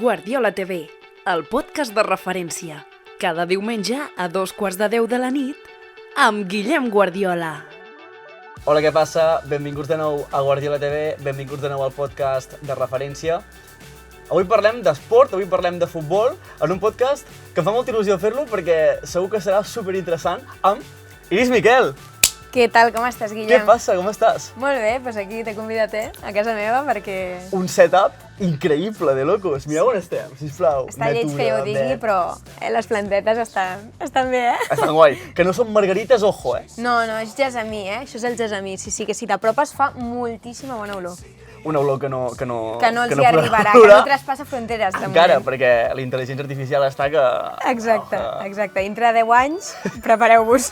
Guardiola TV, el podcast de referència. Cada diumenge a 2:15 de la nit, amb Guillem Guardiola. Hola, què passa? Benvinguts de nou a Guardiola TV, benvinguts de nou al podcast de referència. Avui parlem d'esport, avui parlem de futbol, en un podcast que em fa molta il·lusió fer-lo perquè segur que serà superinteressant amb Iris Miquel. Què tal, com estàs, Guillem? Què passa, com estàs? Molt bé, doncs aquí t'he convidat a casa meva perquè... Un setup increïble, de locos. Mireu on estem, sisplau. Està lleig que jo ho digui, però les plantetes estan bé, eh? Estan guai. Que no són margarites, ojo, eh? No, és gessamí, eh? Això és el gessamí. Sí, que si t'apropes fa moltíssima bona olor. Una olor que no els hi arribarà, que no traspassa fronteres, de moment. Encara, perquè la intel·ligència artificial està que... Exacte. Dintre 10 anys, prepareu-vos.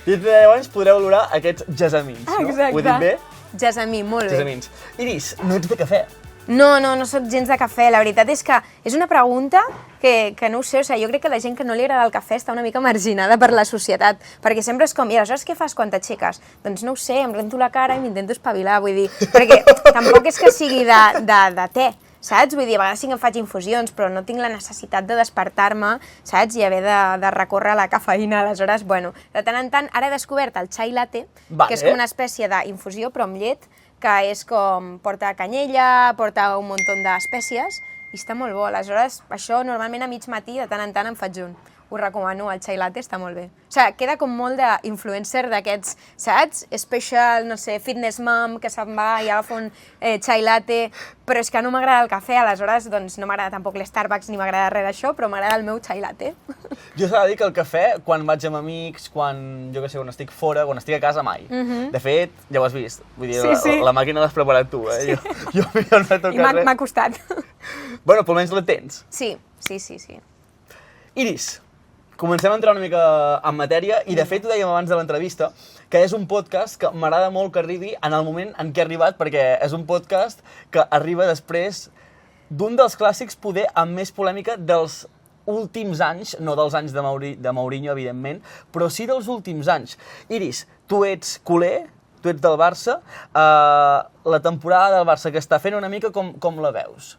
Dintre de 10 anys podreu olorar aquests gessamins, no? Exacte. Ho he dit bé? Gessamí, molt bé. Gessamins. Iris, no ets de cafè. No soc gens de cafè. La veritat és que és una pregunta que no ho sé, jo crec que la gent que no li agrada el cafè està una mica marginada per la societat, perquè sempre és com, i aleshores què fas quan t'aixeques? Doncs no ho sé, em rento la cara i m'intento espavilar, vull dir, perquè tampoc és que sigui de te, saps? Vull dir, a vegades sí que em faig infusions, però no tinc la necessitat de despertar-me, saps? I haver de recórrer a la cafeïna, aleshores, bueno, de tant en tant, ara he descobert el chai latte, que és com una espècie d'infusió, però amb llet, que és com, porta canyella, porta un munt d'espècies, i està molt bo. Aleshores, això normalment a mig matí, de tant en tant, em faig un. Us recomano, el chai latte està molt bé. O sigui, queda com molt d'influencer d'aquests, saps? Special, no sé, fitness mom, que se'n va i agafa un chai latte, però és que no m'agrada el cafè, aleshores doncs no m'agrada tampoc l'Starbucks ni m'agrada res d'això, però m'agrada el meu chai latte. Jo s'ha de dir que el cafè, quan vaig amb amics, quan, jo què sé, quan estic fora, quan estic a casa, mai. De fet, ja ho has vist, vull dir, Sí. la màquina l'has preparat tu, eh? Jo no he tocat res. I m'ha costat. Bueno, però almenys la tens. Sí. Iris, comencem a entrar una mica en matèria i de fet ho dèiem abans de l'entrevista, que és un podcast que m'agrada molt que arribi en el moment en què ha arribat, perquè és un podcast que arriba després d'un dels clàssics poder amb més polèmica dels últims anys, no dels anys de Mourinho, evidentment, però sí dels últims anys. Iris, tu ets culer, tu ets del Barça, la temporada del Barça que està fent una mica com la veus?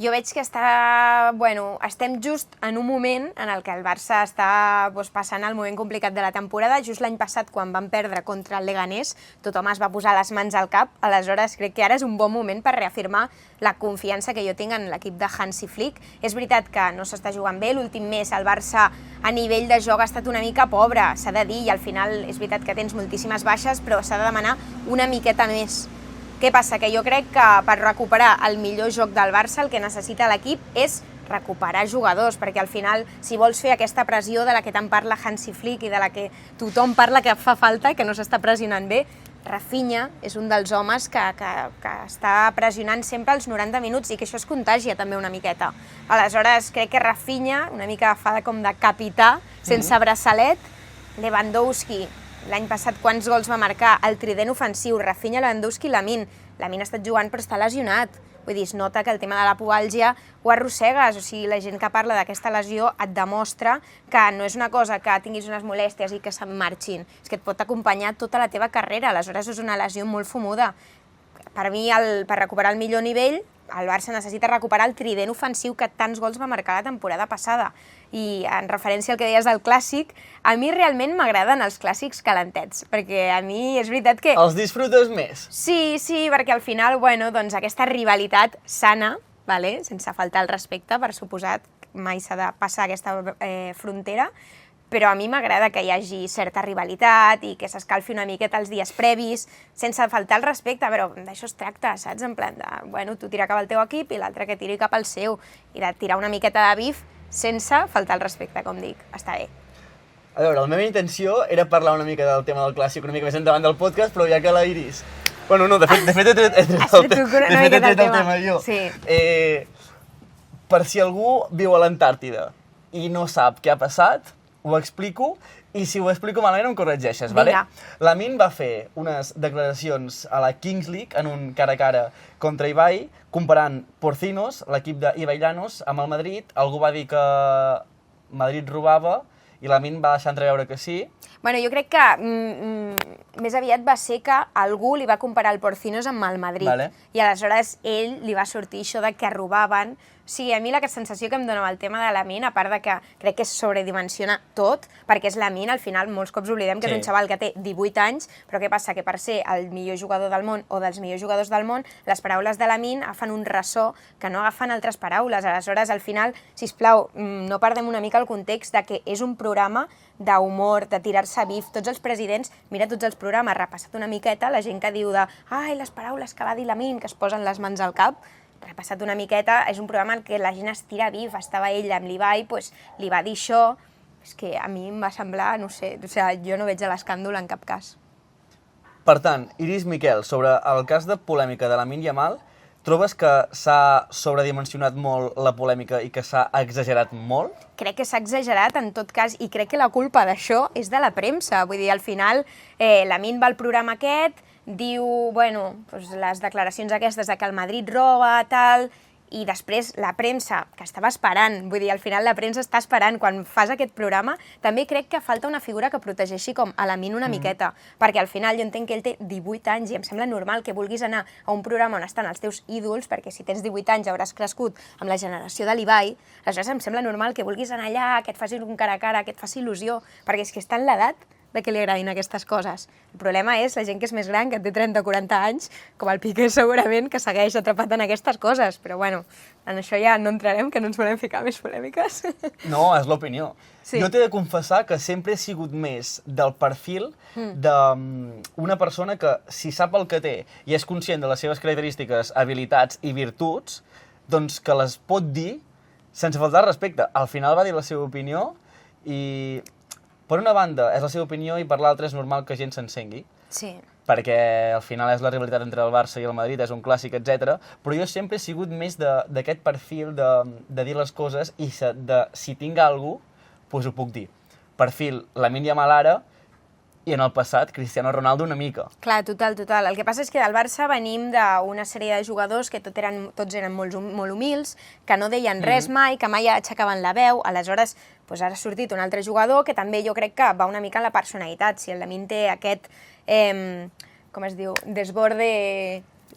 Jo veig que estem just en un moment en el que el Barça està passant el moment complicat de la temporada. Just l'any passat, quan van perdre contra el Leganés, tothom es va posar les mans al cap. Aleshores, crec que ara és un bon moment per reafirmar la confiança que jo tinc en l'equip de Hansi Flick. És veritat que no s'està jugant bé. L'últim mes el Barça a nivell de joc ha estat una mica pobre, s'ha de dir, i al final és veritat que tens moltíssimes baixes, però s'ha de demanar una miqueta més. Què passa? Que jo crec que per recuperar el millor joc del Barça el que necessita l'equip és recuperar jugadors, perquè al final, si vols fer aquesta pressió de la que tant parla Hansi Flick i de la que tothom parla que fa falta, que no s'està pressionant bé, Rafinha és un dels homes que està pressionant sempre els 90 minuts i que això es contagia també una miqueta. Aleshores, crec que Rafinha, una mica fa com de capità, sense braçalet, Lewandowski, l'any passat quants gols va marcar, el trident ofensiu, Rafinha, Lewandowski i Lamine. Lamine ha estat jugant però està lesionat. Vull dir, es nota que el tema de la pubalgia ho arrossegues, o sigui, la gent que parla d'aquesta lesió et demostra que no és una cosa que tinguis unes molèsties i que se'n marxin, és que et pot acompanyar tota la teva carrera, aleshores és una lesió molt fumuda. Per mi, per recuperar el millor nivell, el Barça necessita recuperar el trident ofensiu que tants gols va marcar la temporada passada. I en referència al que deies del clàssic, a mi realment m'agraden els clàssics calentets, perquè a mi és veritat que... Els disfrutes més? Sí, perquè al final, doncs aquesta rivalitat sana, sense faltar el respecte, per suposat, mai s'ha de passar aquesta frontera, però a mi m'agrada que hi hagi certa rivalitat i que s'escalfi una miqueta els dies previs, sense faltar el respecte, però d'això es tracta, saps? En plan de, tu tira cap al teu equip i l'altre que tiri cap al seu, i de tirar una miqueta de bif sense faltar el respecte, com dic, està bé. A veure, la meva intenció era parlar una mica del tema del clàssic, una mica més endavant del podcast, però ja que la Iris... Bueno, no, de fet he tret el tema jo. Sí. Per si algú viu a l'Antàrtida i no sap què ha passat, ho explico, i si ho explico malament em corregeixes, vale? Lamine va fer unes declaracions a la Kings League en un cara a cara contra Ibai, comparant Porcinos, l'equip d'Ibai Llanos, amb el Madrid. Algú va dir que Madrid robava i Lamine va deixar entreveure que sí. Bueno, jo crec que més aviat va ser que algú li va comparar el Porcinos amb el Madrid. I aleshores ell li va sortir això de que robaven Sí, a mi la sensació que em donava el tema de Lamine, a part de que crec que es sobredimensiona tot, perquè és Lamine, al final molts cops oblidem que és un xaval que té 18 anys, però què passa? Que per ser el millor jugador del món o dels millors jugadors del món, les paraules de Lamine agafen un ressò que no agafen altres paraules. Aleshores, al final, sisplau, no perdem una mica el context de que és un programa d'humor, de tirar-se bif. Tots els presidents, mira tots els programes, repassat una miqueta, la gent que diu de ai, les paraules que va dir Lamine, que es posen les mans al cap, repassat una miqueta, és un programa en què la gent es tira bif, estava ell amb l'Ibai, doncs li va dir això, és que a mi em va semblar, no sé, o sigui, jo no veig l'escàndol en cap cas. Per tant, Iris Miquel, sobre el cas de polèmica de Lamine Yamal, trobes que s'ha sobredimensionat molt la polèmica i que s'ha exagerat molt? Crec que s'ha exagerat en tot cas i crec que la culpa d'això és de la premsa. Vull dir, al final, Lamine va al programa aquest, diu, bueno, doncs les declaracions aquestes de que el Madrid roba, tal, i després la premsa, que estava esperant, vull dir, al final la premsa està esperant, quan fas aquest programa, també crec que falta una figura que protegeixi com a Lamine una miqueta, perquè al final jo entenc que ell té 18 anys i em sembla normal que vulguis anar a un programa on estan els teus ídols, perquè si tens 18 anys hauràs crescut amb la generació de l'Ibai, aleshores em sembla normal que vulguis anar allà, que et faci un cara a cara, que et faci il·lusió, perquè és que està en l'edat de que li agradin aquestes coses. El problema és la gent que és més gran, que té 30 o 40 anys, com el Piqué segurament, que segueix atrapat en aquestes coses. Però bueno, en això ja no entrarem, que no ens volem ficar més polèmiques. No, és l'opinió. Sí. Jo t'he de confessar que sempre he sigut més del perfil d'una persona que, si sap el que té i és conscient de les seves característiques, habilitats i virtuts, doncs que les pot dir sense faltar respecte. Al final va dir la seva opinió i... Per una banda, és la seva opinió i per l'altra és normal que gent s'encengui. Sí. Perquè al final és la rivalitat entre el Barça i el Madrid, és un clàssic, etc. Però jo sempre he sigut més d'aquest perfil de dir les coses i si tinc alguna cosa, doncs ho puc dir. Perfil Lamine Yamal ara i en el passat Cristiano Ronaldo una mica. Clar, total. El que passa és que del Barça venim d'una sèrie de jugadors que tots eren molt humils, que no deien res mai, que mai aixecaven la veu, aleshores doncs ara ha sortit un altre jugador que també jo crec que va una mica en la personalitat. Si el Lamine té aquest, com es diu, desborde...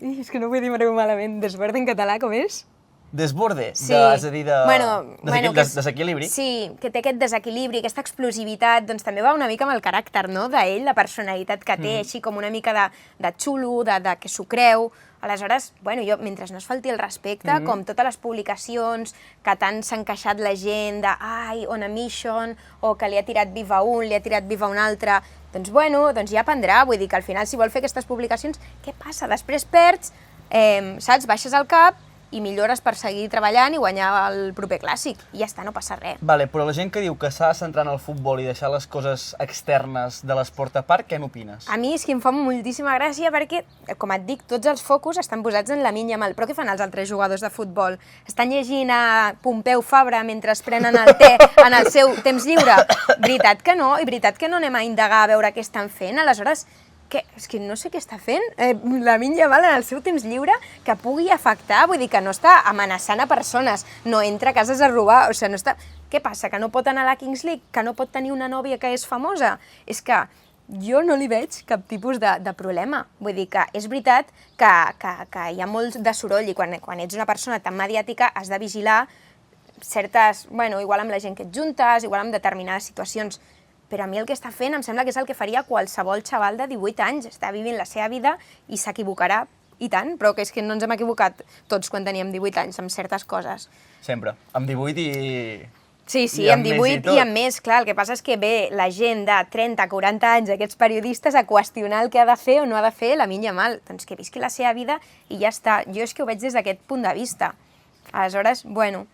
És que no vull dir-ho malament, desborde en català, com és? Desborde, sí. És a dir, desequilibri. Sí, que té aquest desequilibri, aquesta explosivitat, doncs també va una mica amb el caràcter, no?, d'ell, la personalitat que té, així com una mica de xulo, de que s'ho creu. Aleshores, bueno, jo, mentre no es falti el respecte, com totes les publicacions que tant s'ha encaixat la gent de ai, on a mission, o que li ha tirat bif a un, li ha tirat bif a un altre, doncs bueno, doncs ja aprendrà, vull dir que al final si vol fer aquestes publicacions, què passa? Després perds, saps, baixes el cap, i millores per seguir treballant i guanyar el proper clàssic. I ja està, no passa res. Vale, però la gent que diu que s'ha de centrar en el futbol i deixar les coses externes de l'esport a part, què n'opines? A mi és que em fa moltíssima gràcia perquè, com et dic, tots els focus estan posats en Lamine Yamal. Però què fan els altres jugadors de futbol? Estan llegint a Pompeu Fabra mentre es prenen el te en el seu temps lliure? Veritat que no, i veritat que no anem a indagar a veure què estan fent. Aleshores, és que no sé què està fent Lamine Yamal en el seu temps lliure que pugui afectar, vull dir que no està amenaçant a persones, no entra a cases a robar, o sigui, no està... Què passa, que no pot anar a la Kings League, que no pot tenir una nòvia que és famosa? És que jo no li veig cap tipus de problema, vull dir que és veritat que hi ha molt de soroll i quan ets una persona tan mediàtica has de vigilar certes, bueno, igual amb la gent que et juntes, igual amb determinades situacions, però a mi el que està fent em sembla que és el que faria qualsevol xaval de 18 anys. Està vivint la seva vida i s'equivocarà, i tant, però que és que no ens hem equivocat tots quan teníem 18 anys amb certes coses. Sempre, amb 18 i... Sí, amb 18 i amb més, clar, el que passa és que ve la gent de 30, 40 anys, aquests periodistes, a qüestionar el que ha de fer o no ha de fer Lamine Yamal. Doncs que visqui la seva vida i ja està. Jo és que ho veig des d'aquest punt de vista. Aleshores, bueno,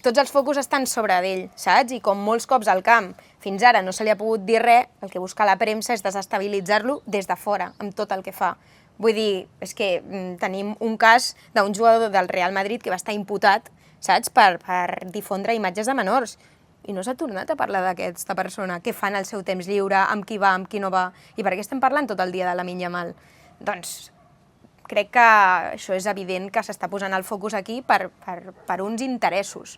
tots els focus estan sobre d'ell, saps? I com molts cops al camp, fins ara no se li ha pogut dir res, el que busca la premsa és desestabilitzar-lo des de fora, amb tot el que fa. Vull dir, és que tenim un cas d'un jugador del Real Madrid que va estar imputat, saps?, per difondre imatges de menors. I no s'ha tornat a parlar d'aquesta persona, què fa en el seu temps lliure, amb qui va, amb qui no va, i per què estem parlant tot el dia de Lamine Yamal? Doncs crec que això és evident que s'està posant el focus aquí per uns interessos.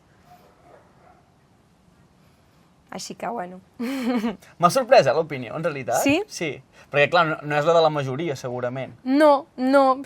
Així que, bueno. M'ha sorprès, l'opinió, en realitat. Sí? Sí. Perquè, clar, no és la de la majoria, segurament. No,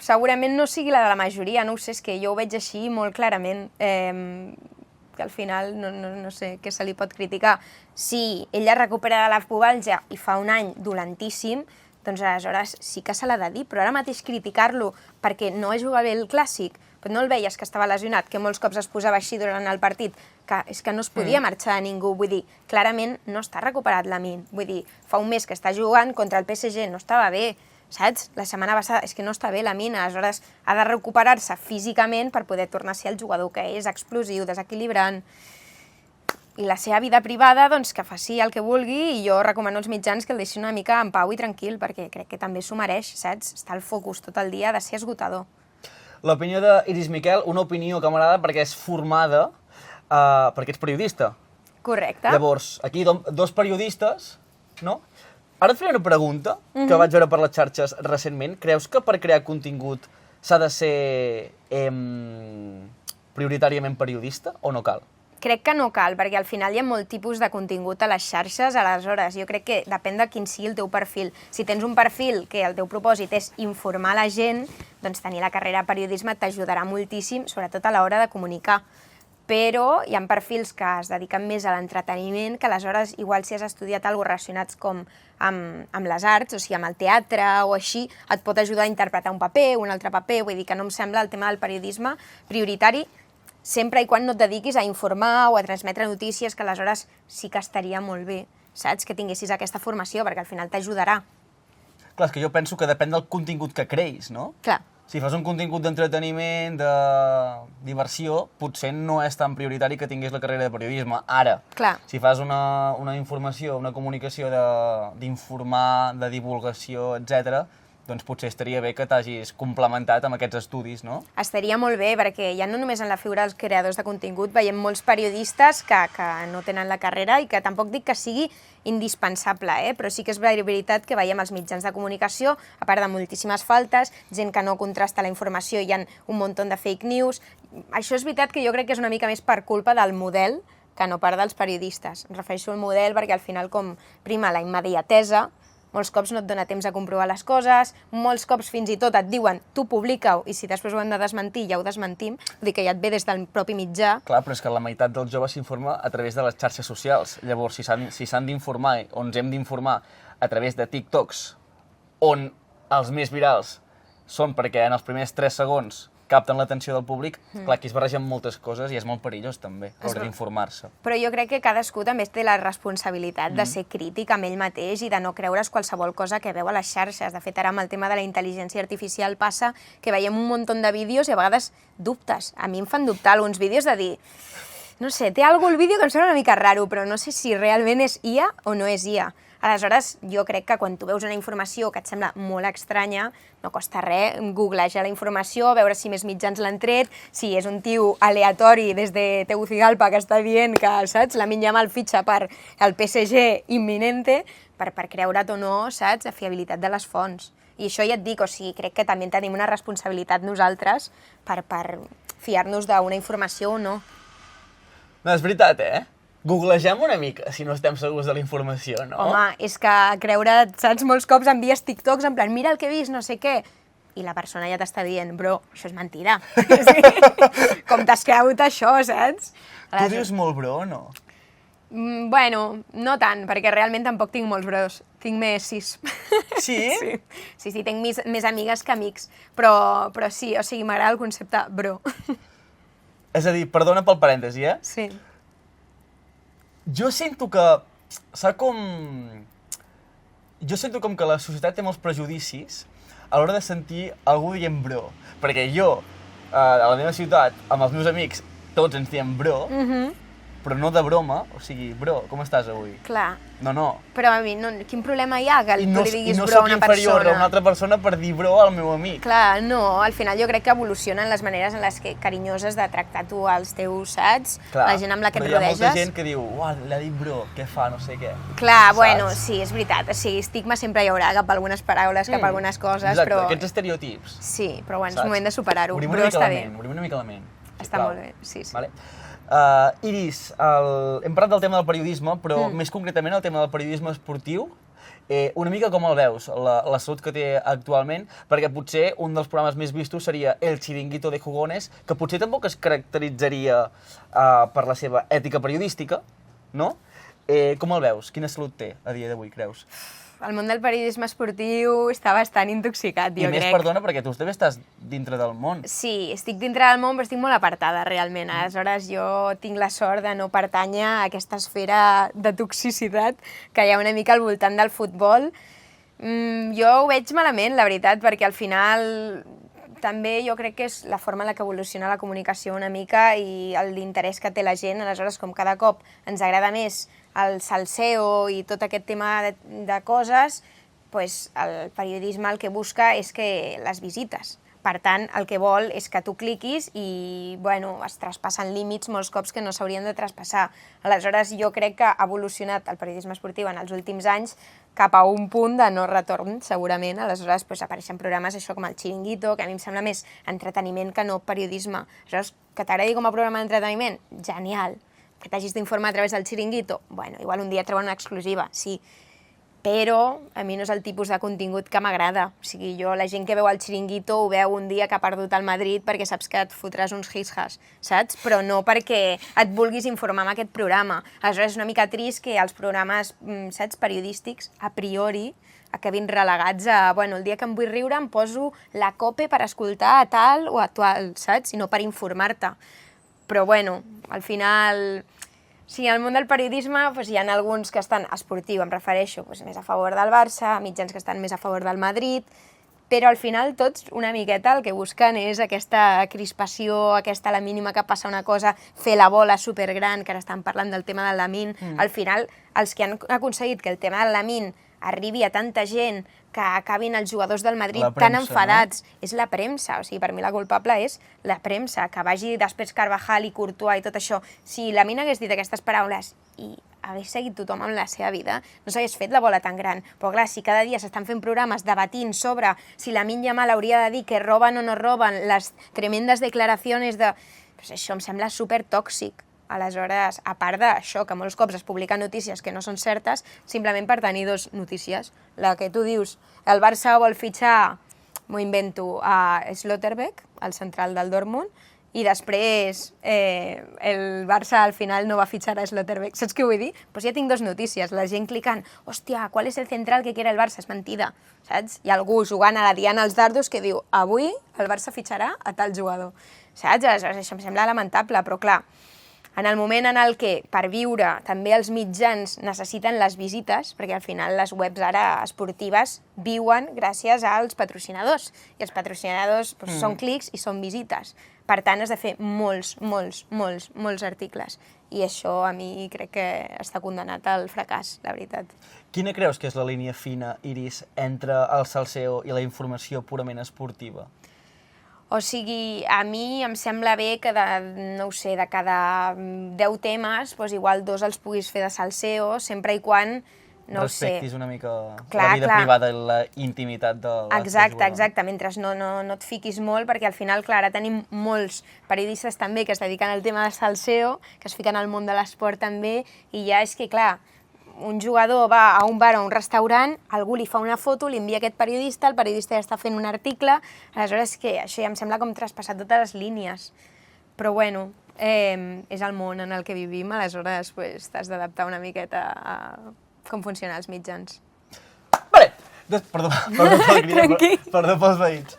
segurament no sigui la de la majoria, no ho sé, és que jo ho veig així molt clarament, que al final no sé què se li pot criticar. Si ella recupera de la pubalgia i fa un any dolentíssim, doncs aleshores sí que se l'ha de dir, però ara mateix criticar-lo perquè no és jugar bé el clàssic, però no el veies que estava lesionat, que molts cops es posava així durant el partit, que és que no es podia marxar a ningú, vull dir, clarament no està recuperat Lamine, vull dir, fa un mes que està jugant contra el PSG, no estava bé, saps? La setmana passada és que no està bé Lamine, aleshores ha de recuperar-se físicament per poder tornar a ser el jugador que és, explosiu, desequilibrant, i la seva vida privada, doncs, que faci el que vulgui, i jo recomano als mitjans que el deixin una mica en pau i tranquil, perquè crec que també s'ho mereix, saps? Estar al focus tot el dia ha de ser esgotador. L'opinió d'Iris Miquel, una opinió que m'agrada perquè és formada, perquè ets periodista. Correcte. Llavors, aquí dos periodistes, no? Ara et faré una pregunta que vaig veure per les xarxes recentment. Creus que per crear contingut s'ha de ser prioritàriament periodista o no cal? Crec que no cal, perquè al final hi ha molt tipus de contingut a les xarxes, aleshores jo crec que depèn de quin sigui el teu perfil. Si tens un perfil que el teu propòsit és informar la gent, doncs tenir la carrera de periodisme t'ajudarà moltíssim, sobretot a l'hora de comunicar. Però hi ha perfils que es dediquen més a l'entreteniment, que aleshores, igual si has estudiat alguna cosa relacionats com amb les arts, o sigui, amb el teatre o així, et pot ajudar a interpretar un paper, un altre paper, vull dir que no em sembla el tema del periodisme prioritari, sempre i quan no et dediquis a informar o a transmetre notícies, que aleshores sí que estaria molt bé, saps? Que tinguessis aquesta formació, perquè al final t'ajudarà. Clar, és que jo penso que depèn del contingut que creïs, no? Clar. Si fas un contingut d'entreteniment, de diversió, potser no és tan prioritari que tingués la carrera de periodisme. Ara, Clar. si fas una informació, una comunicació d'informar, de divulgació, etc., doncs potser estaria bé que t'hagis complementat amb aquests estudis, no? Estaria molt bé, perquè ja no només en la figura dels creadors de contingut, veiem molts periodistes que no tenen la carrera i que tampoc dic que sigui indispensable, però sí que és veritat que veiem els mitjans de comunicació, a part de moltíssimes faltes, gent que no contrasta la informació, hi ha un munt de fake news. Això és veritat que jo crec que és una mica més per culpa del model que no per dels periodistes. Em refereixo al model perquè al final com prima la immediatesa, molts cops no et dona temps a comprovar les coses, molts cops fins i tot et diuen tu publica-ho i si després ho hem de desmentir ja ho desmentim, vull dir que ja et ve des del propi mitjà. Clar, però és que la meitat dels joves s'informa a través de les xarxes socials. Llavors, si s'han d'informar o ens hem d'informar a través de TikToks, on els més virals són perquè en els primers 3 segons capten l'atenció del públic, clar, aquí es barregen moltes coses i és molt perillós també, a l'hora d'informar-se. Però jo crec que cadascú també té la responsabilitat de ser crític amb ell mateix i de no creure's qualsevol cosa que veu a les xarxes. De fet, ara amb el tema de la intel·ligència artificial passa que veiem un munt de vídeos i a vegades dubtes. A mi em fan dubtar alguns vídeos de dir, no sé, té algun vídeo que em sembla una mica raro, però no sé si realment és IA o no és IA. Aleshores, jo crec que quan tu veus una informació que et sembla molt estranya, no costa res googlejar la informació, veure si més mitjans l'han tret, si és un tio aleatori des de Tegucigalpa que està dient que, saps, Lamine Yamal fitxa per el PSG imminente, per creure't o no, saps, la fiabilitat de les fonts. I això ja et dic, o sigui, crec que també tenim una responsabilitat nosaltres per fiar-nos d'una informació o no. No, és veritat, Googlegem una mica, si no estem segurs de la informació, no? Home, és que creure, saps, molts cops envies TikToks en plan, mira el que he vist, no sé què, i la persona ja t'està dient, bro, això és mentida. Com t'has cregut això, saps? Tu dius molt bro o no? Bueno, no tant, perquè realment tampoc tinc molts bros. Tinc més 6. Sí? Sí, tinc més amigues que amics. Però sí, o sigui, m'agrada el concepte bro. És a dir, perdona pel parèntesi, Sí. Jo sento que Jo sento com que la societat té molts prejudicis a l'hora de sentir algú dient bro. Perquè jo, a la meva ciutat, amb els meus amics, tots ens diem bro, però no de broma, o sigui, bro, com estàs avui? Clar. No. Però a mi, quin problema hi ha que tu li diguis bro a una persona? I no soc inferior a una altra persona per dir bro al meu amic. Clar, no, al final jo crec que evolucionen les maneres en les que carinyoses de tractar tu als teus, saps? Clar, la gent amb la que et rodeges. Però hi ha molta gent que diu, uah, l'ha dit bro, què fa, no sé què. Clar, saps? Bueno, sí, és veritat, o sigui, estigma sempre hi haurà cap a algunes paraules, cap a algunes coses, exacte, però... aquests estereotips. Sí, però bueno, és moment de superar-ho, Obrim però està bé. Obrim una mica la ment. Està molt bé, sí. Vale? Iris, hem parlat del tema del periodisme, però més concretament el tema del periodisme esportiu. Una mica com el veus, la salut que té actualment, perquè potser un dels programes més vistos seria El Chiringuito de Jugones, que potser tampoc es caracteritzaria per la seva ètica periodística, no? Com el veus? Quina salut té a dia d'avui, creus? El món del periodisme esportiu està bastant intoxicat, jo crec. I més, perdona, perquè tu també estàs dintre del món. Sí, estic dintre del món, però estic molt apartada, realment. Aleshores, jo tinc la sort de no pertànyer a aquesta esfera de toxicitat que hi ha una mica al voltant del futbol. Jo ho veig malament, la veritat, perquè al final també jo crec que és la forma en la que evoluciona la comunicació una mica i l'interès que té la gent. Aleshores, com cada cop ens agrada més el salseo i tot aquest tema de coses, doncs el periodisme el que busca és que les visites. Per tant, el que vol és que tu cliquis i, bueno, es traspassen límits molts cops que no s'haurien de traspassar. Aleshores, jo crec que ha evolucionat el periodisme esportiu en els últims anys cap a un punt de no retorn, segurament. Aleshores, apareixen programes això com el Chiringuito, que a mi em sembla més entreteniment que no periodisme. Aleshores, que t'agradi com a programa d'entreteniment? Genial. Que t'hagis d'informar a través del Chiringuito? Bueno, igual un dia treuen una exclusiva, sí. Però a mi no és el tipus de contingut que m'agrada. O sigui, la gent que veu el Chiringuito ho veu un dia que ha perdut el Madrid perquè saps que et fotràs uns hijas, saps? Però no perquè et vulguis informar amb aquest programa. Aleshores és una mica trist que els programes, saps, periodístics, a priori, acabin relegats a, bueno, el dia que em vull riure em poso la COPE per escoltar a tal o a tal, saps? I no per informar-te. Però, bueno, al final, sí, al món del periodisme hi ha alguns que estan esportiu, em refereixo, més a favor del Barça, mitjans que estan més a favor del Madrid, però al final tots una miqueta el que busquen és aquesta crispació, aquesta a la mínima que passa una cosa, fer la bola supergran, que ara estan parlant del tema del Lamine. Al final, els que han aconseguit que el tema del Lamine arribi a tanta gent, que acabin els jugadors del Madrid tan enfadats, és la premsa. O sigui, per mi la culpable és la premsa, que vagi després Carvajal i Courtois i tot això. Si Lamine hagués dit aquestes paraules i hagués seguit tothom amb la seva vida, no s'hagués fet la bola tan gran. Però clar, si cada dia s'estan fent programes debatint sobre si Lamine Yamal hauria de dir que roben o no roben, les tremendes declaracions de... Pues això em sembla supertòxic. Aleshores, a part d'això, que molts cops es publiquen notícies que no són certes, simplement per tenir dues notícies. La que tu dius, el Barça vol fitxar, m'ho invento, a Slotterbeck, el central del Dortmund, i després el Barça al final no va fitxar a Slotterbeck. Saps què vull dir? Doncs ja tinc dues notícies. La gent clicant, hòstia, ¿cuál es el central que quiere el Barça? És mentida, saps? Hi ha algú jugant a la Diana als dardos que diu, avui el Barça fitxarà a tal jugador. Saps? Aleshores, això em sembla lamentable, però clar, en el moment en el que, per viure, també els mitjans necessiten les visites, perquè al final les webs ara esportives viuen gràcies als patrocinadors, i els patrocinadors són clics i són visites. Per tant, has de fer molts articles. I això a mi crec que està condemnat al fracàs, la veritat. Quina creus que és la línia fina, Iris, entre el salseo i la informació purament esportiva? O sigui, a mi em sembla bé que de cada 10 temes, doncs igual 2 els puguis fer de salseo, sempre i quan, no ho sé... Respectis una mica la vida privada i la intimitat de l'altre Exacte, mentre no et fiquis molt, perquè al final, clar, ara tenim molts periodistes també que es dediquen al tema de salseo, que es fiquen al món de l'esport també, i ja és que, clar, un jugador va a un bar o a un restaurant, algú li fa una foto, li envia aquest periodista, el periodista ja està fent un article, aleshores que això ja em sembla com traspassar totes les línies. Però bueno, és el món en el que vivim, aleshores t'has d'adaptar una miqueta a com funcionen els mitjans. Vale, perdó pels veïns.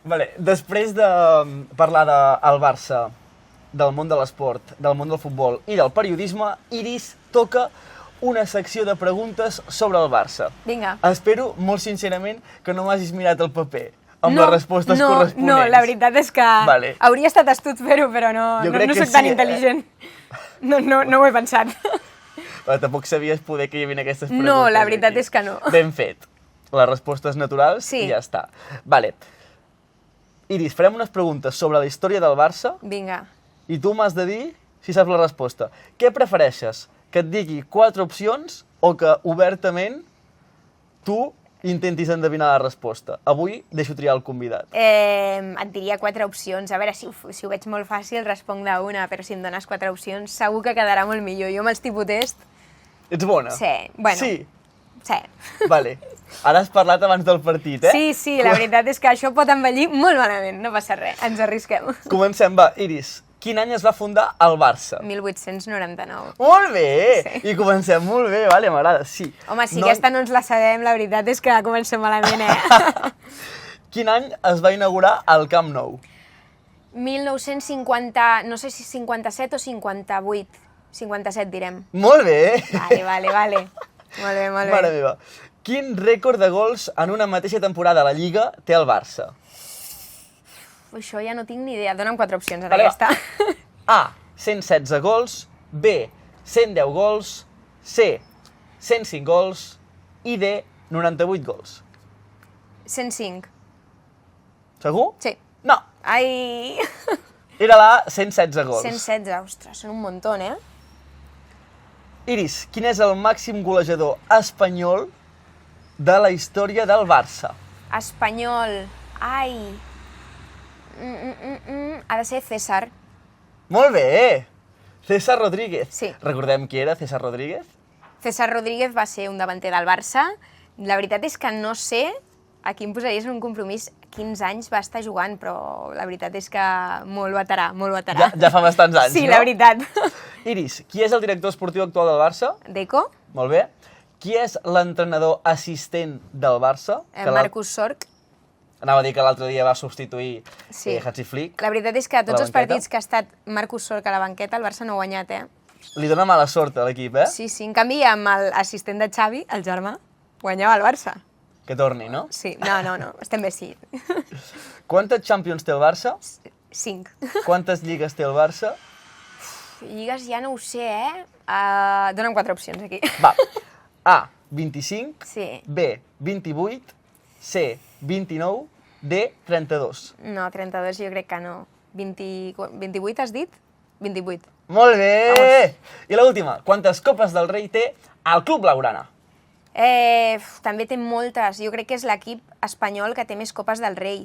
Vale, després de parlar del Barça, del món de l'esport, del món del futbol i del periodisme, Iris, toca una secció de preguntes sobre el Barça. Vinga. Espero, molt sincerament, que no m'hagis mirat el paper amb les respostes corresponents. No, la veritat és que hauria estat astut fer-ho, però no soc tan intel·ligent. No ho he pensat. Però tampoc sabies poder que hi havia aquestes preguntes. No, la veritat és que no. Ben fet. Les respostes naturals i ja està. Vale. Iris, farem unes preguntes sobre la història del Barça. Vinga. I tu m'has de dir si saps la resposta. Què prefereixes? Que et digui 4 opcions o que obertament tu intentis endevinar la resposta. Avui deixo triar el convidat. Et diria 4 opcions. A veure, si ho veig molt fàcil, responc d'una, però si em dones 4 opcions, segur que quedarà molt millor. Jo amb els tipus test... Ets bona? Sí, bueno. Sí? Sí. Vale. Ara has parlat abans del partit, eh? Sí, la veritat és que això pot envellir molt malament, no passa res, ens arrisquem. Comencem, va. Iris, quin any es va fundar el Barça? 1899. Molt bé! Sí. I comencem molt bé, vale, m'agrada, sí. Home, si aquesta no ens la sabem, la veritat és que comencem malament, Quin any es va inaugurar el Camp Nou? 1950, no sé si 57 o 58. 57 direm. Molt bé! Vale. Molt bé. Mare meva. Quin rècord de gols en una mateixa temporada a la Lliga té el Barça? Això ja no tinc ni idea. Dóna'm 4 opcions, ara Vale, ja està. A, 116 gols, B, 110 gols, C, 105 gols i D, 98 gols. 105. Segur? Sí. No, Ai... era la 116 gols. 116, ostres, són un muntó, eh? Iris, quin és el màxim golejador espanyol de la història del Barça? Espanyol. Ai... Ha de ser César. Molt bé! César Rodríguez. Sí. Recordem qui era César Rodríguez? César Rodríguez va ser un davanter del Barça. La veritat és que no sé a qui em posaries en un compromís quins anys va estar jugant, però la veritat és que molt veterà, molt veterà. Ja fa bastants anys, sí, no? la veritat. Iris, qui és el director esportiu actual del Barça? Deco, Molt bé. Qui és l'entrenador assistent del Barça? Marcus Sorg. Anava a dir que l'altre dia va substituir Sí. Hansi Flick. La veritat és que a tots la els banqueta. partits que ha estat Marcus Sorg a la banqueta, el Barça no ha guanyat, Li dona mala sort a l'equip, eh? Sí, en canvi, amb l'assistent de Xavi, el germà, guanyava el Barça. Que torni, no? Sí, no, estem bé, sí. Quantes Champions té el Barça? 5. Quantes lligues té el Barça? Lligues ja no ho sé, Dóna'm 4 opcions aquí. Va. A, 25. Sí. B, 28. C, 29. D, 32. No, 32 jo crec que no. 28 has dit? 28. Molt bé! I l'última. Quantes copes del Rei té el Club Blaugrana? També té moltes. Jo crec que és l'equip espanyol que té més copes del Rei.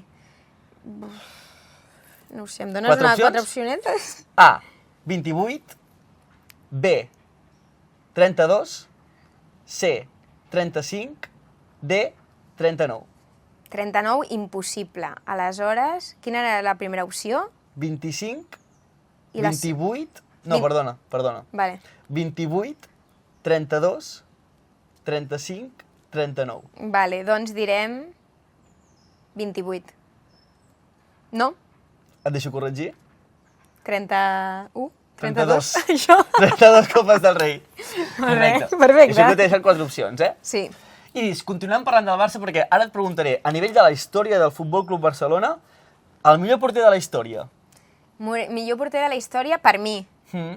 No ho sé, em dones 4 opcionetes? A, 28. B, 32. C, 35. D, 39. 39, impossible. Aleshores, quina era la primera opció? 25, I la- 28... No, perdona. Vale. 28, 32, 35, 39. Vale, doncs direm 28. No? Et deixo corregir? 31? 32. Això? 32 copes del Rei. Molt bé, Correcte. perfecte. Això que t'he deixat 4 opcions, eh? Sí. Iris, continuem parlant del Barça perquè ara et preguntaré, a nivell de la història del Futbol Club Barcelona, el millor porter de la història. Millor porter de la història, per mi,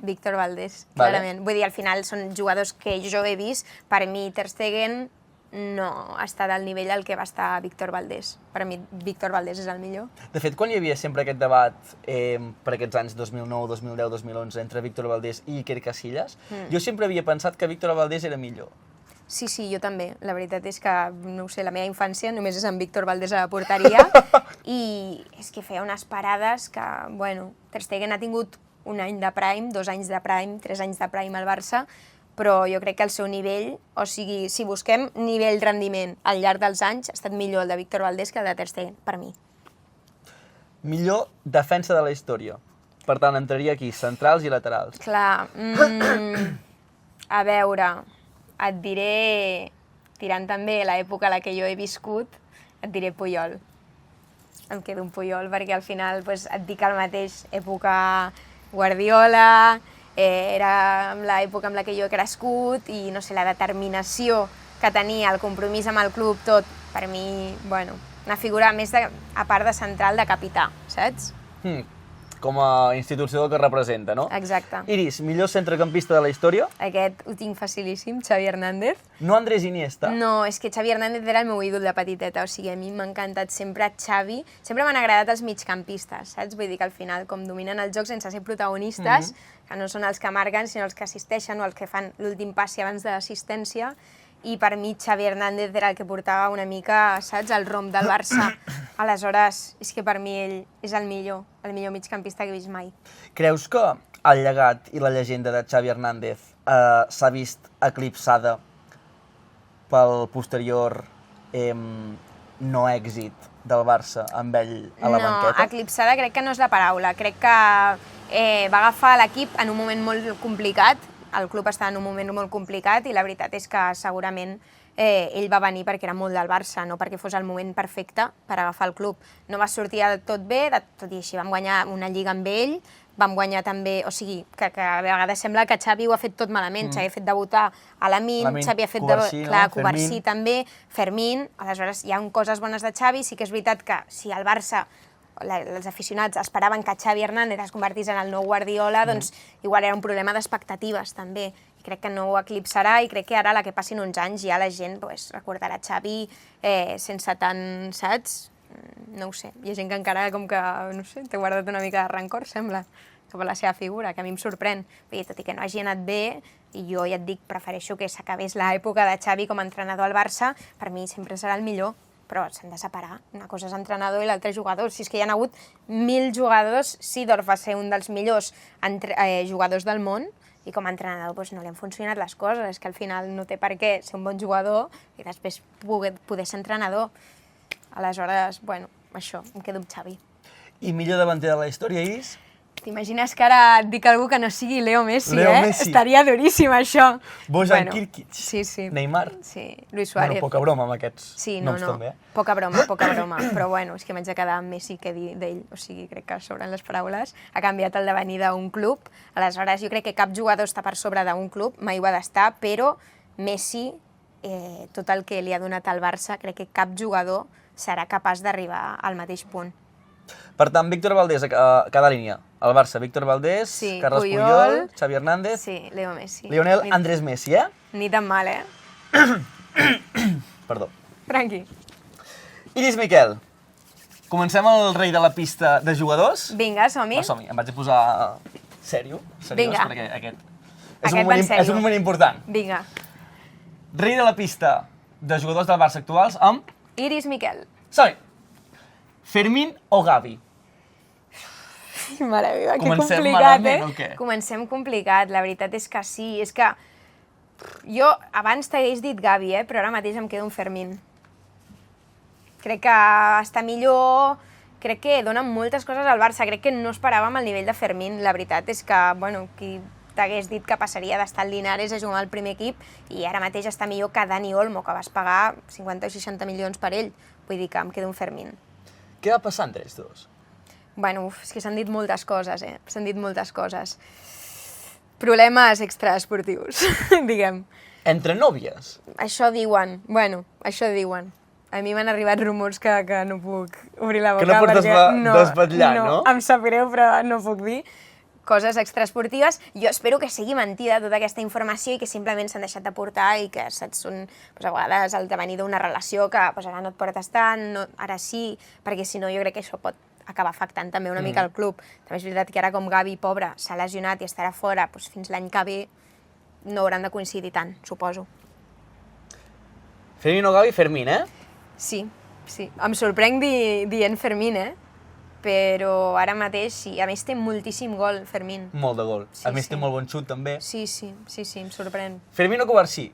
Víctor Valdés, Vale. clarament. Vull dir, al final són jugadors que jo he vist. Per mi, Ter Stegen no ha estat al nivell al que va estar Víctor Valdés. Per mi, Víctor Valdés és el millor. De fet, quan hi havia sempre aquest debat per aquests anys 2009, 2010, 2011 entre Víctor Valdés i Iker Casillas, jo sempre havia pensat que Víctor Valdés era millor. Sí, jo també. La veritat és que, no ho sé, la meva infància només és amb Víctor Valdés a la porteria i és que feia unes parades que, bueno, Ter Stegen ha tingut un any de prime, 2 anys de prime, 3 anys de prime al Barça, però jo crec que el seu nivell, o sigui, si busquem nivell rendiment al llarg dels anys, ha estat millor el de Víctor Valdés que el de Ter Stegen, per mi. Millor defensa de la història. Per tant, entraria aquí, centrals i laterals. Clar, a veure, et diré, tirant també l'època a la que jo he viscut, et diré Puyol. Em quedo un Puyol perquè al final doncs, et dic el mateix, època Guardiola, era l'època amb la que jo he crescut i no sé, la determinació que tenia, el compromís amb el club, tot, per mi, bueno, una figura més, a part de central, de capità, saps? Com a institució que representa, no? Exacte. Iris, millor centrecampista de la història? Aquest ho tinc facilíssim, Xavi Hernández. No Andrés Iniesta? No, és que Xavi Hernández era el meu ídol de petiteta, o sigui, a mi m'ha encantat sempre Xavi. Sempre m'han agradat els migcampistes, saps? Vull dir que al final, com dominen el joc sense ser protagonistes, que no són els que marquen, sinó els que assisteixen o els que fan l'últim passi abans de l'assistència, i per mi Xavi Hernández era el que portava una mica, saps, el romp del Barça. Aleshores, és que per mi ell és el millor migcampista que he vist mai. Creus que el llegat i la llegenda de Xavi Hernández s'ha vist eclipsada pel posterior no èxit del Barça amb ell a la banqueta? No, eclipsada crec que no és la paraula. Crec que va agafar l'equip en un moment molt complicat, el club estava en un moment molt complicat i la veritat és que segurament ell va venir perquè era molt del Barça, no perquè fos el moment perfecte per agafar el club. No va sortir tot bé, tot i així vam guanyar una lliga amb ell, vam guanyar també, o sigui, que a vegades sembla que Xavi ho ha fet tot malament. Xavi ha fet debutar a Lamine, Xavi ha fet Covarsí també, Fermín, aleshores hi ha coses bones de Xavi, sí que és veritat que si el Barça, els aficionats esperaven que Xavi Hernández es convertís en el nou Guardiola, doncs igual era un problema d'expectatives també. I crec que no ho eclipsarà i crec que ara, a la que passin uns anys, ja la gent recordarà Xavi sense tant, saps? No ho sé, hi ha gent que encara com que, no sé, té guardat una mica de rancor, sembla, cap a la seva figura, que a mi em sorprèn. Tot i que no hagi anat bé, i jo ja et dic, prefereixo que s'acabés l'època de Xavi com a entrenador al Barça, per mi sempre serà el millor, però s'han de separar. Una cosa és entrenador i l'altra jugador. Si és que hi ha hagut 1.000 jugadors, Seedorf va ser un dels millors jugadors del món i com a entrenador no li han funcionat les coses. És que al final no té per què ser un bon jugador i després poder ser entrenador. Aleshores, bueno, això, em quedo amb Xavi. I millor davanter de la història és? T'imagines que ara et dic algú que no sigui Leo Messi, Messi. Estaria duríssim, això. Bojan Kirkic. Sí, sí. Neymar. Sí, Luis Suárez. Bueno, poca broma amb aquests noms també. Poca broma. Però bueno, és que m'haig de quedar amb Messi que dir d'ell. O sigui, crec que sobren les paraules. Ha canviat el devenir d'un club. Aleshores, jo crec que cap jugador està per sobre d'un club, mai ho ha d'estar, però Messi, tot el que li ha donat al Barça, crec que cap jugador serà capaç d'arribar al mateix punt. Per tant, Víctor Valdés a cada línia. El Barça, Víctor Valdés, Carles Puyol, Xavi Hernández... Sí, Leo Messi. Lionel Andrés Messi, Ni tan mal, Perdó. Tranqui. Iris Miquel, comencem el rei de la pista de jugadors? Vinga, som-hi. Som-hi, em vaig a posar seriós, perquè aquest és un moment important. Vinga. Rei de la pista de jugadors del Barça actuals amb... Iris Miquel. Som-hi. Fermín o Gavi? Mare meva, que Comencem complicat, malament, o què? Comencem complicat, la veritat és que sí. És que jo abans t'hagués dit Gavi, però ara mateix em quedo un Fermín. Crec que està millor, crec que dona moltes coses al Barça, crec que no esperàvem el nivell de Fermín. La veritat és que, bueno, qui t'hagués dit que passaria d'estar al Linares a jugar al primer equip i ara mateix està millor que Dani Olmo, que vas pagar 50 o 60 milions per ell. Vull dir que em quedo un Fermín. Què va passar entre ells dos? Bueno, és que s'han dit moltes coses, S'han dit moltes coses. Problemes extraesportius, diguem. Entre nòvies? Això diuen, això diuen. A mi m'han arribat rumors que no puc obrir la boca. Que no pots desvetllar, no? Em sap greu, però no puc dir. Coses extraesportives. Jo espero que sigui mentida tota aquesta informació i que simplement s'han deixat de portar i que saps, són a vegades el devenir d'una relació que ara no et portes tant, ara sí, perquè si no jo crec que això pot acabar afectant també una mica el club. També és veritat que ara com Gavi, pobre, s'ha lesionat i estarà fora fins l'any que ve, no hauran de coincidir tant, suposo. Fermín o Gavi, Fermín, Sí. Em sorprenc dient Fermín, però ara mateix sí. A més té moltíssim gol, Fermín. Molt de gol. A més té molt bon xut, també. Sí, em sorprèn. Fermín o Covarsí?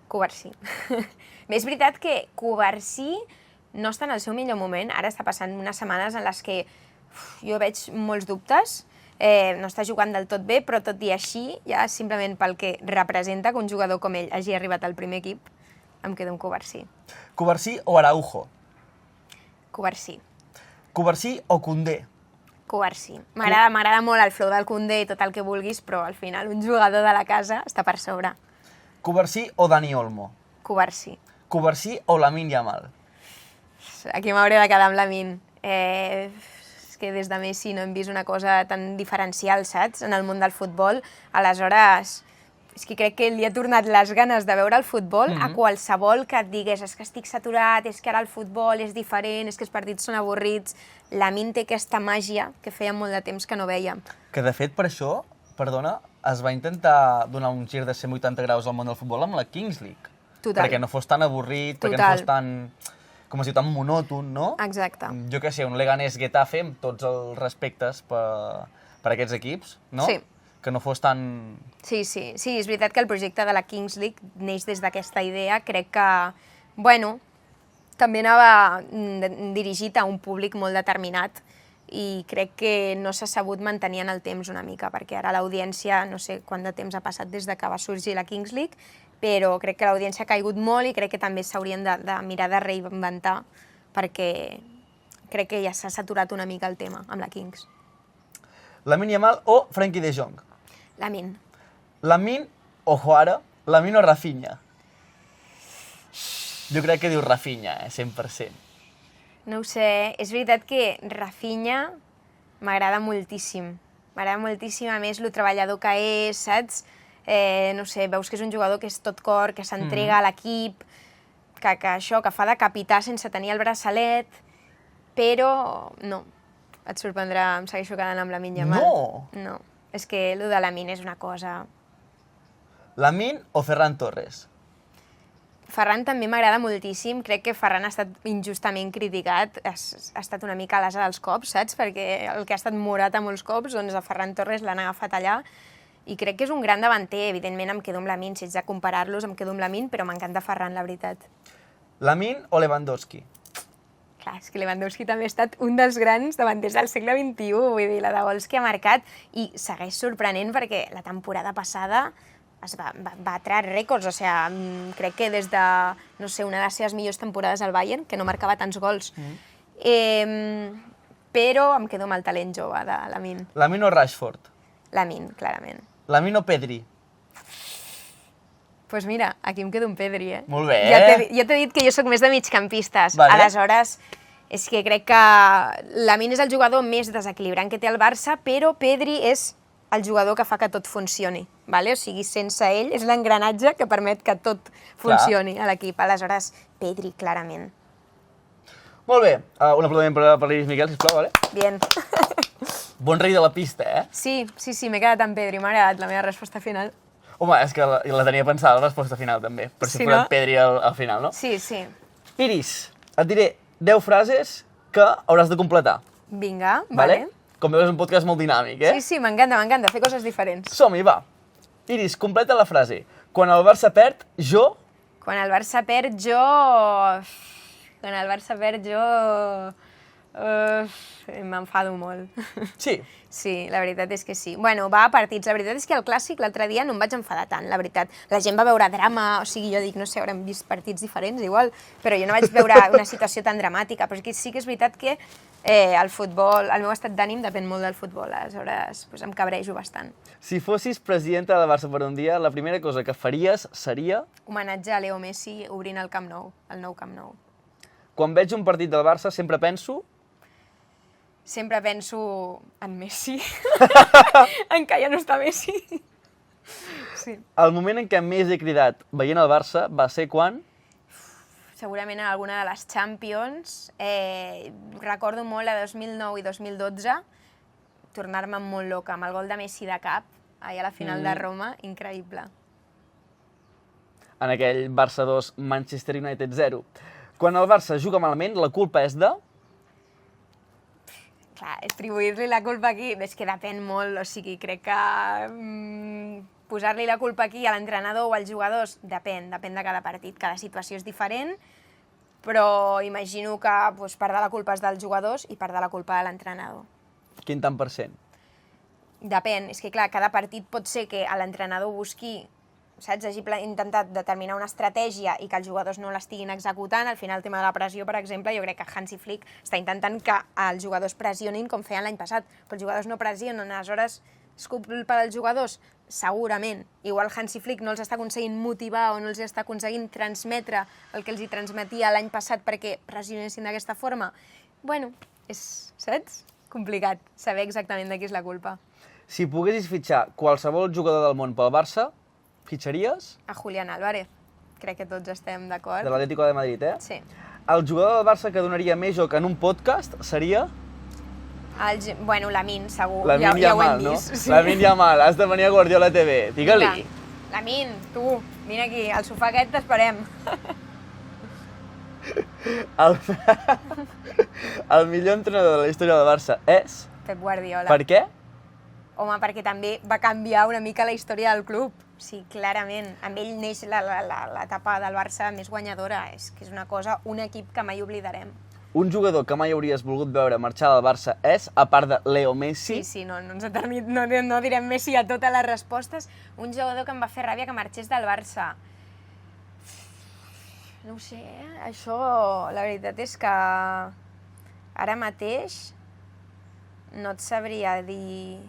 Covarsí. És veritat que Covarsí no està en el seu millor moment. Ara està passant unes setmanes en les que jo veig molts dubtes. No està jugant del tot bé, però tot i així, ja simplement pel que representa que un jugador com ell hagi arribat al primer equip, em quedo amb Covarsí. Covarsí o Araujo? Covarsí. Covarsí o Koundé? Covarsí. M'agrada molt el flow del Koundé i tot el que vulguis, però al final un jugador de la casa està per sobre. Covarsí o Dani Olmo? Covarsí. Covarsí o Lamine Yamal? Aquí m'hauré de quedar amb Lamine. És que des de Messi no hem vist una cosa tan diferencial, saps?, en el món del futbol. Aleshores, és que crec que li ha tornat les ganes de veure el futbol a qualsevol que et digués és que estic saturat, és que ara el futbol és diferent, és que els partits són avorrits. Lamine té aquesta màgia que feia molt de temps que no vèiem. Que de fet per això, perdona, es va intentar donar un gir de 180 graus al món del futbol amb la Kings League. Total. perquè no fos tan avorrit, perquè no Total. fos tan, com es diu, tan monòton, no? Exacte. Jo què sé, un Leganés-Getafe amb tots els respectes per aquests equips, no? Sí. Que no fos tan... Sí, és veritat que el projecte de la Kings League neix des d'aquesta idea. Crec que, bueno, també anava dirigit a un públic molt determinat i crec que no s'ha sabut mantenir en el temps una mica, perquè ara l'audiència, no sé quant de temps ha passat des de que va sorgir la Kings League, però crec que l'audiència ha caigut molt i crec que també s'haurien de mirar de reinventar, perquè crec que ja s'ha saturat una mica el tema amb la Kings. Lamine Yamal o Frenkie de Jong? Lamine. Lamine, ojo ara, Lamine o Rafinha? Jo crec que diu Rafinha, 100%. No ho sé, és veritat que Rafinha m'agrada moltíssim. M'agrada moltíssim, a més, lo treballador que és, saps? No sé, veus que és un jugador que és tot cor, que s'entrega a l'equip, que això, que fa de capità sense tenir el braçalet, però no, et sorprendrà, em segueixo quedant amb Lamine Yamal. No? No, és que lo de Lamine és una cosa... Lamine o Ferran Torres? Ferran també m'agrada moltíssim, crec que Ferran ha estat injustament criticat, ha estat una mica a l'asa dels cops, saps? Perquè el que ha estat morat a molts cops, doncs a Ferran Torres l'han agafat allà, i crec que és un gran davanter, evidentment em quedo amb Lamine, si ets de comparar-los em quedo amb Lamine, però m'encanta Ferran, la veritat. Lamine o Lewandowski? Clar, és que Lewandowski també ha estat un dels grans davanters del segle XXI, vull dir, la de gols que ha marcat, i segueix sorprenent perquè la temporada passada es va batre rècords, o sigui, crec que des de, no sé, una de les seves millors temporades al Bayern, que no marcava tants gols. Però em quedo amb el talent jove de Lamine. Lamine o Rashford? Lamine, clarament. Lamine o Pedri? Doncs mira, aquí em quedo amb Pedri, eh? Molt bé. Ja t'he dit que jo sóc més de migcampistes. Vale. Aleshores, és que crec que Lamine és el jugador més desequilibrant que té el Barça, però Pedri és el jugador que fa que tot funcioni. Vale? O sigui, sense ell és l'engranatge que permet que tot funcioni a l'equip. Aleshores, Pedri, clarament. Molt bé. Un aplaudiment per l'Iris Miquel, sisplau, vale? Bien. Bon rei de la pista, eh? Sí, m'he quedat amb Pedri, m'ha agradat la meva resposta final. Home, és que la tenia pensada, la resposta final, també. Per si Sí, posat no? Pedri al final, no? Sí. Iris, et diré 10 frases que hauràs de completar, Vinga, vale? vale. Com veus, és un podcast molt dinàmic, eh? Sí, m'encanta fer coses diferents. Som-hi, va. Iris, completa la frase. Quan el Barça perd, jo... Quan el Barça perd, jo... m'enfado molt. Sí. Sí, la veritat és que sí. Bueno, va a partits. La veritat és que al Clàssic l'altre dia no em vaig enfadar tant, la veritat. La gent va veure drama, o sigui, jo dic, no sé, haurem vist partits diferents igual, però jo no vaig veure una situació tan dramàtica. Però sí que és veritat que el futbol, el meu estat d'ànim depèn molt del futbol, aleshores em cabrejo bastant. Si fossis presidenta del Barça per un dia, la primera cosa que faries seria... Homenatge a Leo Messi obrint el Camp Nou, el nou Camp Nou. Quan veig un partit del Barça sempre penso... Sempre penso en Messi, en que ja no està Messi. Sí. El moment en què més he cridat veient el Barça va ser quan... Segurament en alguna de les Champions. Recordo molt a 2009 i 2012 tornar-me molt loca amb el gol de Messi de cap, allà a la final de Roma, increïble. En aquell Barça 2, Manchester United 0. Quan el Barça juga malament, la culpa és de... Clar, atribuir-li la culpa aquí, és que depèn molt, o sigui, crec que posar-li la culpa aquí a l'entrenador o als jugadors depèn de cada partit, cada situació és diferent, però imagino que part de la culpa és dels jugadors i part de la culpa de l'entrenador. Quin tant per cent? Depèn, és que clar, cada partit pot ser que l'entrenador busqui, saps, hagi intentat determinar una estratègia i que els jugadors no l'estiguin executant. Al final, el tema de la pressió, per exemple, jo crec que Hansi Flick està intentant que els jugadors pressionin com feien l'any passat, però els jugadors no pressionen, aleshores és culpa dels jugadors? Segurament. Igual Hansi Flick no els està aconseguint motivar o no els està aconseguint transmetre el que els hi transmetia l'any passat perquè pressionessin d'aquesta forma. Bueno, és, saps? Complicat saber exactament de qui és la culpa. Si poguessis fitxar qualsevol jugador del món pel Barça, fitxaries? A Julián Álvarez. Crec que tots estem d'acord. De l'Atlético de Madrid, eh? Sí. El jugador del Barça que donaria més joc en un podcast seria... Bueno, Lamine, segur. Lamine ja ho Yamal, hem no? vist. Sí. Lamine Yamal, has de venir a Guardiola TV. Digue-li. Lamin, tu, vine aquí, al sofà aquest t'esperem. El millor entrenador de la història del Barça és... Pep Guardiola. Per què? Home, perquè també va canviar una mica la història del club. Sí, clarament. Amb ell neix l'etapa del Barça més guanyadora. És que és una cosa, un equip que mai oblidarem. Un jugador que mai hauries volgut veure marxar del Barça és, a part de Leo Messi... Sí, no direm Messi a totes les respostes. Un jugador que em va fer ràbia que marxés del Barça. No ho sé, això la veritat és que ara mateix no et sabria dir...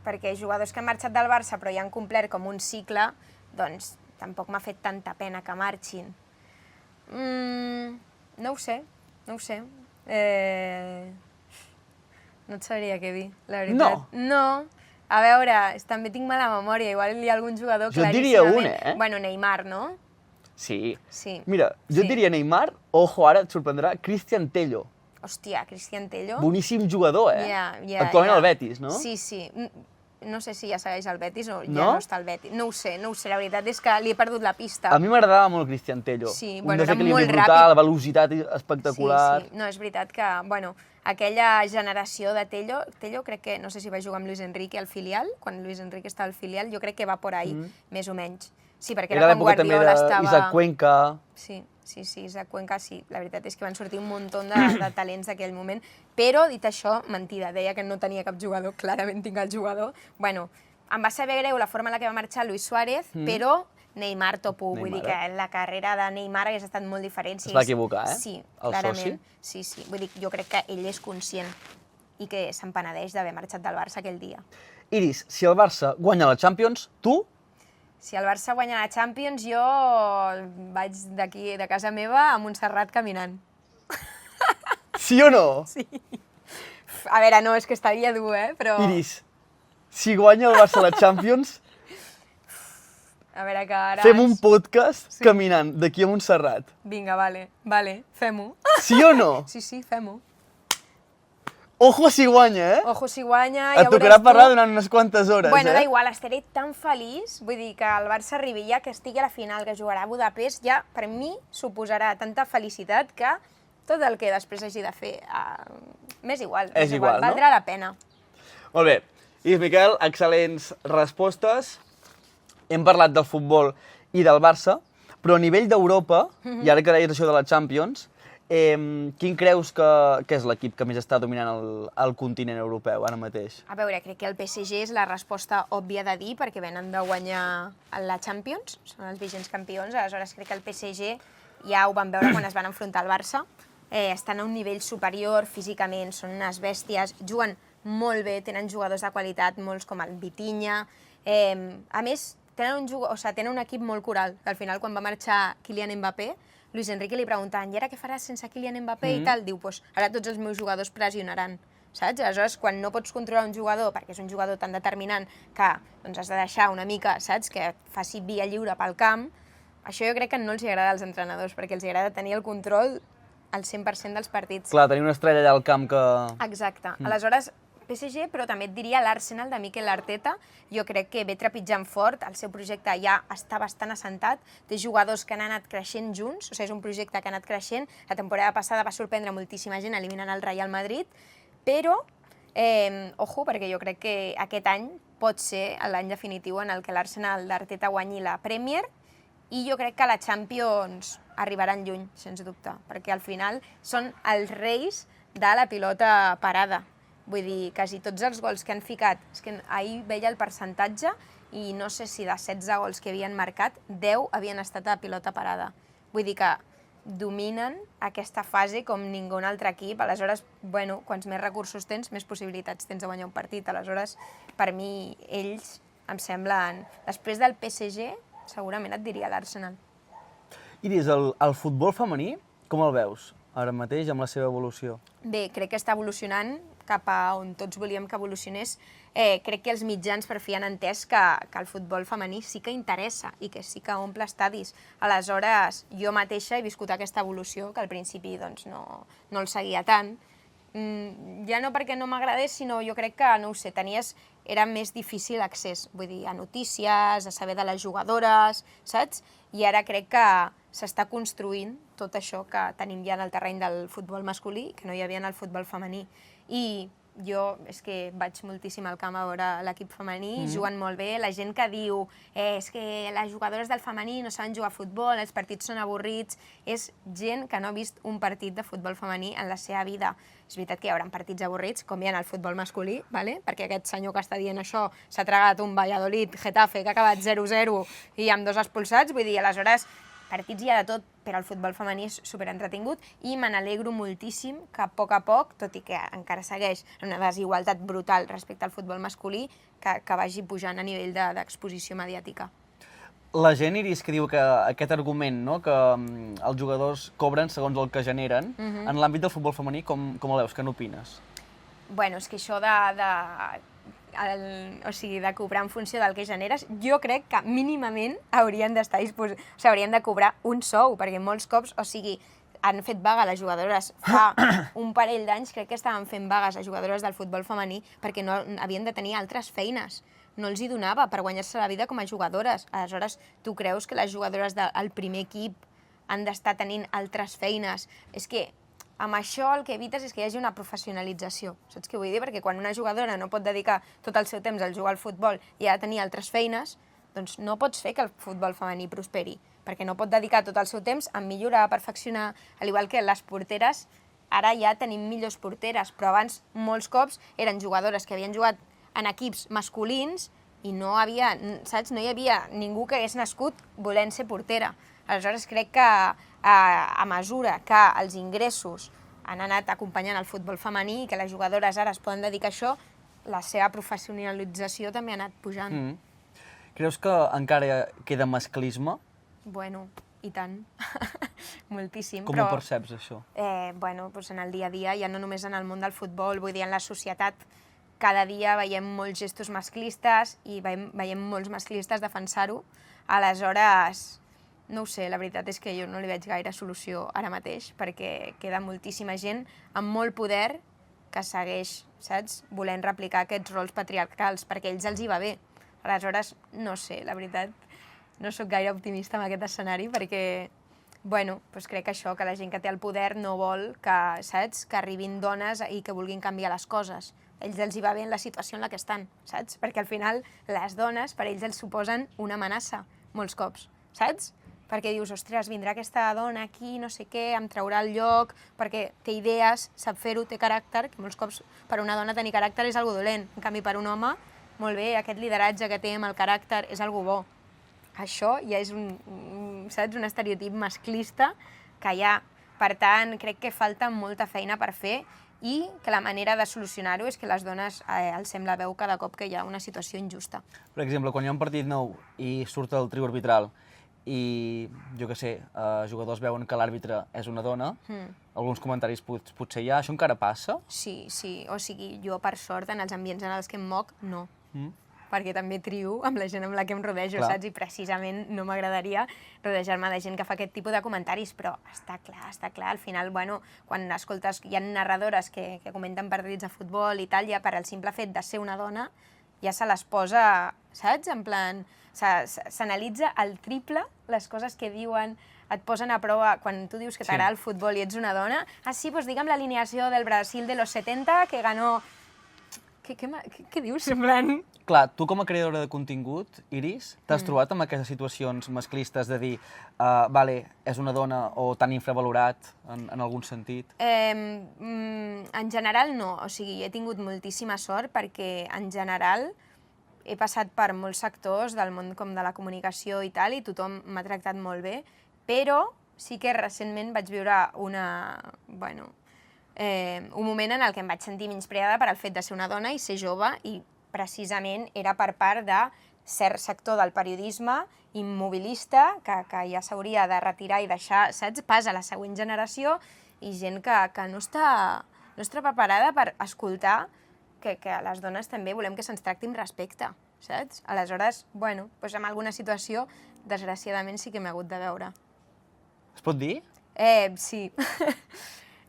Perquè jugadors que han marxat del Barça però ja han complert com un cicle, doncs tampoc m'ha fet tanta pena que marxin. No ho sé. No et sabria què dir, la veritat. No. A veure, també tinc mala memòria, igual hi ha algun jugador claríssimament... Jo et diria un, Bueno, Neymar, no? Sí. Mira, jo et diria Neymar, ojo, ara et sorprendrà, Cristian Tello. Hòstia, Cristian Tello. Boníssim jugador, Actualment al Betis, no? Sí. No sé si ja segueix al Betis o ja no està al Betis. No ho sé, la veritat és que li he perdut la pista. A mi m'agradava molt Cristian Tello. Sí, un era molt ràpid. brutal, velocitat espectacular. Sí. No, és veritat que, aquella generació de Tello crec que, no sé si va jugar amb Luis Enrique al filial, quan Luis Enrique estava al filial, jo crec que va por ahí, més o menys. Sí, perquè era quan Guardiola estava... Isaac Cuenca... Sí, Isaac Cuenca, sí. La veritat és que van sortir un munt de talents d'aquell moment. Però, dit això, mentida, deia que no tenia cap jugador, clarament tinc el jugador. Bueno, em va saber greu la forma en la que va marxar Luis Suárez, però Neymar topo. Vull dir que la carrera de Neymar hagués estat molt diferent. Es va equivocar, Sí, clarament. Sí. Vull dir, jo crec que ell és conscient i que se'n penedeix d'haver marxat del Barça aquell dia. Iris, si el Barça guanya la Champions, tu... Si el Barça guanya la Champions, jo vaig d'aquí, de casa meva, a Montserrat caminant. Sí o no? Sí. A veure, no, és que estaria dur, però... Iris, si guanya el Barça la Champions... A veure, que ara... Fem un podcast caminant d'aquí a Montserrat. Vinga, vale, fem-ho. Sí o no? Sí, fem-ho. Ojo si guanya, Ojo si guanya, ja veuràs tu. Et tocarà parlar durant unes quantes hores, Bueno, da igual, estaré tan feliç, vull dir que el Barça arribi ja, que estigui a la final, que jugarà a Budapest, ja per mi suposarà tanta felicitat que tot el que després hagi de fer m'és igual. És igual, no? Valdrà la pena. Molt bé. Iris Miquel, excel·lents respostes. Hem parlat del futbol i del Barça, però a nivell d'Europa, i ara que deies això de la Champions, quin creus que és l'equip que més està dominant el continent europeu ara mateix? A veure, crec que el PSG és la resposta òbvia de dir, perquè venen de guanyar la Champions, són els vigents campions, aleshores crec que el PSG ja ho van veure quan es van enfrontar al Barça, estan a un nivell superior físicament, són unes bèsties, juguen molt bé, tenen jugadors de qualitat, molts com el Vitinha, a més tenen un equip molt coral, que al final quan va marxar Kylian Mbappé, Luis Enrique li preguntaven, i ara què faràs sense Kylian Mbappé i tal? Diu, doncs ara tots els meus jugadors pressionaran, saps? Aleshores, quan no pots controlar un jugador, perquè és un jugador tan determinant que has de deixar una mica, saps? Que faci via lliure pel camp, això jo crec que no els agrada als entrenadors, perquè els agrada tenir el control al 100% dels partits. Clar, tenir una estrella allà al camp que... Exacte. Aleshores, PSG, però també et diria l'Arsenal de Mikel Arteta, jo crec que ve trepitjant fort, el seu projecte ja està bastant assentat, té jugadors que han anat creixent junts, o sigui, és un projecte que ha anat creixent, la temporada passada va sorprendre moltíssima gent eliminant el Real Madrid, però, ojo, perquè jo crec que aquest any pot ser l'any definitiu en el que l'Arsenal d'Arteta guanyi la Premier, i jo crec que la Champions arribaran lluny, sens dubte, perquè al final són els reis de la pilota parada. Vull dir, quasi tots els gols que han ficat, és que ahir veia el percentatge i no sé si de 16 gols que havien marcat, 10 havien estat a pilota parada. Vull dir que dominen aquesta fase com ningú altre equip, aleshores, bueno, quants més recursos tens, més possibilitats tens de guanyar un partit, aleshores, per mi, ells em semblen... Després del PSG, segurament et diria l'Arsenal. Iris, el futbol femení, com el veus ara mateix amb la seva evolució? Bé, crec que està evolucionant cap a on tots volíem que evolucionés. Crec que els mitjans per fi han entès que el futbol femení sí que interessa i que sí que omple estadis. Aleshores, jo mateixa he viscut aquesta evolució, que al principi doncs, no el seguia tant, ja no perquè no m'agradés, sinó jo crec que, no ho sé, era més difícil l'accés, vull dir, a notícies, a saber de les jugadores, saps? I ara crec que s'està construint tot això que tenim ja en el terreny del futbol masculí, que no hi havia en el futbol femení. I jo és que vaig moltíssim al camp a veure l'equip femení, juguen molt bé, la gent que diu és que les jugadores del femení no saben jugar a futbol, els partits són avorrits, és gent que no ha vist un partit de futbol femení en la seva vida. És veritat que hi haurà partits avorrits, com hi ha en el futbol masculí, perquè aquest senyor que està dient això s'ha tragat un Valladolid Getafe que ha acabat 0-0 i amb 2 expulsats, vull dir, aleshores partits hi ha de tot, però el futbol femení és superentretingut i me n'alegro moltíssim que a poc, tot i que encara segueix una desigualtat brutal respecte al futbol masculí, que vagi pujant a nivell d'exposició mediàtica. La gent, Iris, que diu que aquest argument, no, que els jugadors cobren segons el que generen, en l'àmbit del futbol femení, com el veus? Què n'opines? Bueno, és que això de cobrar en funció del que generes, jo crec que mínimament haurien d'estar disposats, o sigui, haurien de cobrar un sou, perquè molts cops, o sigui, han fet vaga les jugadores fa un parell d'anys, crec que estaven fent vagues les jugadores del futbol femení perquè no havien de tenir altres feines. No els hi donava per guanyar-se la vida com a jugadores. Aleshores, tu creus que les jugadores del primer equip han d'estar tenint altres feines? És que amb això el que evites és que hi hagi una professionalització. Saps què vull dir? Perquè quan una jugadora no pot dedicar tot el seu temps al jugar al futbol i ha de tenir altres feines, doncs no pots fer que el futbol femení prosperi, perquè no pot dedicar tot el seu temps a millorar, a perfeccionar, al igual que les porteres. Ara ja tenim millors porteres, però abans molts cops eren jugadores que havien jugat en equips masculins i no hi havia ningú que hagués nascut volent ser portera. Aleshores crec que a mesura que els ingressos han anat acompanyant el futbol femení i que les jugadores ara es poden dedicar a això, la seva professionalització també ha anat pujant. Creus que encara queda masclisme? Bueno, i tant. Moltíssim. Com ho perceps, això? Bueno, doncs en el dia a dia, ja no només en el món del futbol, vull dir, en la societat, cada dia veiem molts gestos masclistes i veiem molts masclistes defensar-ho. Aleshores, no ho sé, la veritat és que jo no li veig gaire solució ara mateix, perquè queda moltíssima gent amb molt poder que segueix, saps?, volent replicar aquests rols patriarcals, perquè a ells els hi va bé. Aleshores, no sé, la veritat, no sóc gaire optimista en aquest escenari, perquè, bueno, doncs crec que això, que la gent que té el poder no vol que, saps?, que arribin dones i que vulguin canviar les coses. A ells els hi va bé en la situació en la que estan, saps? Perquè al final les dones, per ells els suposen una amenaça, molts cops, saps? Perquè dius, ostres, vindrà aquesta dona aquí, no sé què, em traurà el lloc, perquè té idees, sap fer-ho, té caràcter, que molts cops per una dona tenir caràcter és algo dolent. En canvi, per un home, molt bé, aquest lideratge que té amb el caràcter és algo bo. Això ja és saps, un estereotip masclista que hi ha. Per tant, crec que falta molta feina per fer i que la manera de solucionar-ho és que les dones alcem la veu cada cop que hi ha una situació injusta. Per exemple, quan hi ha un partit nou i surt el trio arbitral i, jo què sé, jugadors veuen que l'àrbitre és una dona, alguns comentaris potser hi ha, això encara passa? Sí, o sigui, jo per sort en els ambients en els que em moc, no. Perquè també trio amb la gent amb la que em rodejo, saps? I precisament no m'agradaria rodejar-me de gent que fa aquest tipus de comentaris, però està clar, al final, bueno, quan escoltes, hi ha narradores que comenten partits de futbol i tal, ja per al simple fet de ser una dona, ja se les posa, saps? En plan, s'analitza al triple les coses que diuen, et posen a prova, quan tu dius que t'agrada el futbol i ets una dona, sí, doncs digue'm l'alineació del Brasil de los 70 que ganó... Què dius, en plan? Clar, tu com a creadora de contingut, Iris, t'has trobat amb aquestes situacions masclistes de dir, vale, és una dona o tan infravalorat en algun sentit? En general no, o sigui, he tingut moltíssima sort perquè en general he passat per molts sectors del món com de la comunicació i tal, i tothom m'ha tractat molt bé, però sí que recentment vaig viure un moment en el que em vaig sentir menyspreada per al fet de ser una dona i ser jove, i precisament era per part de cert sector del periodisme immobilista que ja s'hauria de retirar i deixar, saps, pas a la següent generació, i gent que no està preparada per escoltar que a les dones també volem que se'ns tracti amb respecte, saps? Aleshores, bueno, doncs en alguna situació, desgraciadament, sí que m'he hagut de veure. Es pot dir? Sí.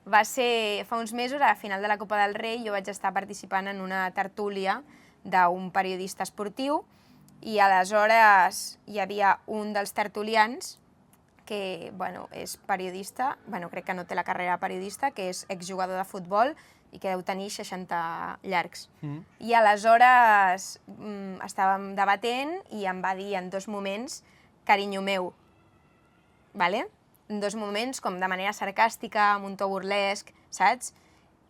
va ser fa uns mesos, a la final de la Copa del Rei, jo vaig estar participant en una tertúlia d'un periodista esportiu i aleshores hi havia un dels tertulians que, bueno, és periodista, bueno, crec que no té la carrera de periodista, que és exjugador de futbol i que deu tenir 60 llargs. I aleshores estàvem debatent i em va dir en 2 moments carinyo meu, ¿vale? En 2 moments com de manera sarcàstica, amb un to burlesc, saps?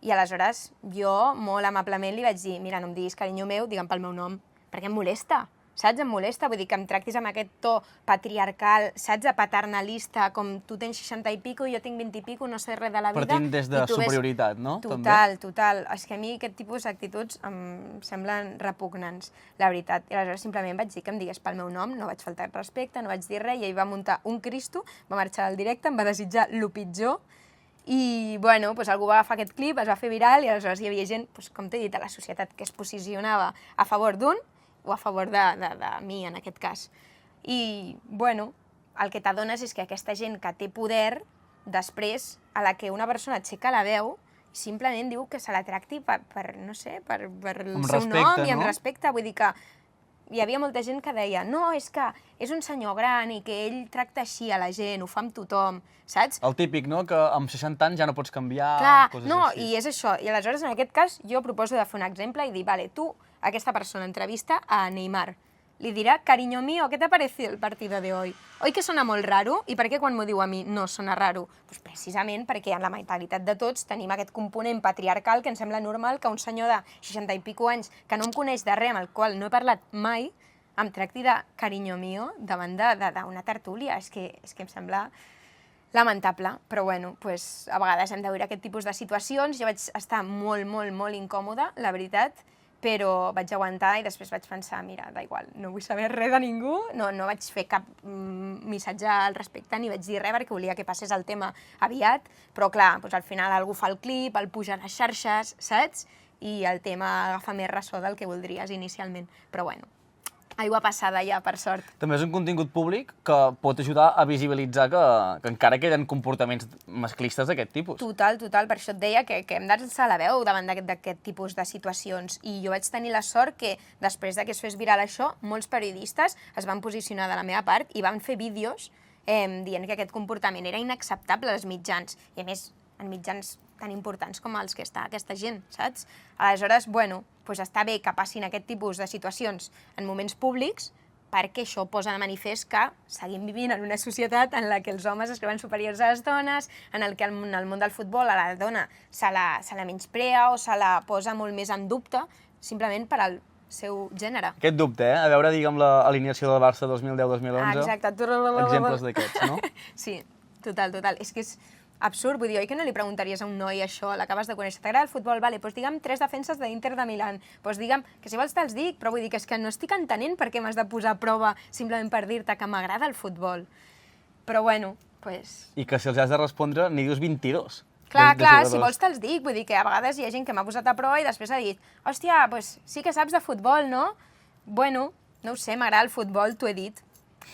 I aleshores jo molt amablement li vaig dir mira, no em diguis carinyo meu, digue'm pel meu nom, perquè em molesta. Saps? Em molesta, vull dir que em tractis amb aquest to patriarcal, saps? De paternalista, com tu tens 60 i pico, jo tinc 20 i pico, no sé res de la vida. Partint des de superioritat, no? Total, total. És que a mi aquest tipus d'actituds em semblen repugnants, la veritat. I aleshores simplement vaig dir que em digués pel meu nom, no vaig faltar respecte, no vaig dir res, i ell va muntar un Cristo, va marxar al directe, em va desitjar lo pitjor, i, bueno, doncs algú va agafar aquest clip, es va fer viral, i aleshores hi havia gent, doncs, com t'he dit, a la societat que es posicionava a favor d'un o a favor de mi, en aquest cas. I, bueno, el que t'adones és que aquesta gent que té poder, després, a la que una persona aixeca la veu, simplement diu que se la tracti per no sé, per el seu nom i amb respecte. Vull dir que hi havia molta gent que deia no, és que és un senyor gran i que ell tracta així a la gent, ho fa amb tothom, saps? El típic, no?, que amb 60 anys ja no pots canviar, coses no, així. I és això. I aleshores, en aquest cas, jo proposo de fer un exemple i dir, vale, tu, aquesta persona entrevista a Neymar, li dirà, cariño mío, ¿qué te ha parecido el partido de hoy? Oi que sona molt raro? I per què quan m'ho diu a mi no sona raro? Pues precisament perquè en la mentalitat de tots tenim aquest component patriarcal que ens sembla normal que un senyor de 60 i pico anys que no em coneix de res, amb el qual no he parlat mai, em tracti de cariño mío davant d'una tertúlia. És que em sembla lamentable, però bueno, pues, a vegades hem de veure aquest tipus de situacions. Jo vaig estar molt, molt, molt incòmoda, la veritat, però vaig aguantar i després vaig pensar, mira, da igual, no vull saber res de ningú, no vaig fer cap missatge al respecte ni vaig dir res perquè volia que passés el tema aviat, però clar, doncs al final algú fa el clip, el puja a les xarxes, saps? I el tema agafa més ressò del que voldries inicialment, però bueno, aigua passada ja, per sort. També és un contingut públic que pot ajudar a visibilitzar que encara queden comportaments masclistes d'aquest tipus. Total, per això et deia que hem d'alçar la veu davant d'aquest tipus de situacions. I jo vaig tenir la sort que, després que es fes viral això, molts periodistes es van posicionar de la meva part i van fer vídeos dient que aquest comportament era inacceptable als mitjans. I a més, en mitjans tan importants com els que està aquesta gent, saps? Aleshores, bueno, doncs està bé que passin aquest tipus de situacions en moments públics perquè això posa de manifest que seguim vivint en una societat en la que els homes es creuen superiors a les dones, en el que en el món del futbol a la dona se la menysprea o se la posa molt més en dubte simplement per al seu gènere. Aquest dubte, a veure, digue'm, l'alineació del Barça 2010-2011. Exacte. Exemples d'aquests, no? Sí, total. És que és absurd, vull dir, oi que no li preguntaries a un noi això, l'acabes de conèixer, t'agrada el futbol? Vale, doncs digue'm 3 defenses de l'Inter de Milán, doncs digue'm, que si vols te'ls dic, però vull dir que és que no estic entenent per què m'has de posar a prova simplement per dir-te que m'agrada el futbol. Però bueno, doncs... I que si els has de respondre, n'hi dius 22. Clar, si vols te'ls dic, vull dir que a vegades hi ha gent que m'ha posat a prova i després ha dit hòstia, doncs sí que saps de futbol, no? Bueno, no ho sé, m'agrada el futbol, t'ho he dit.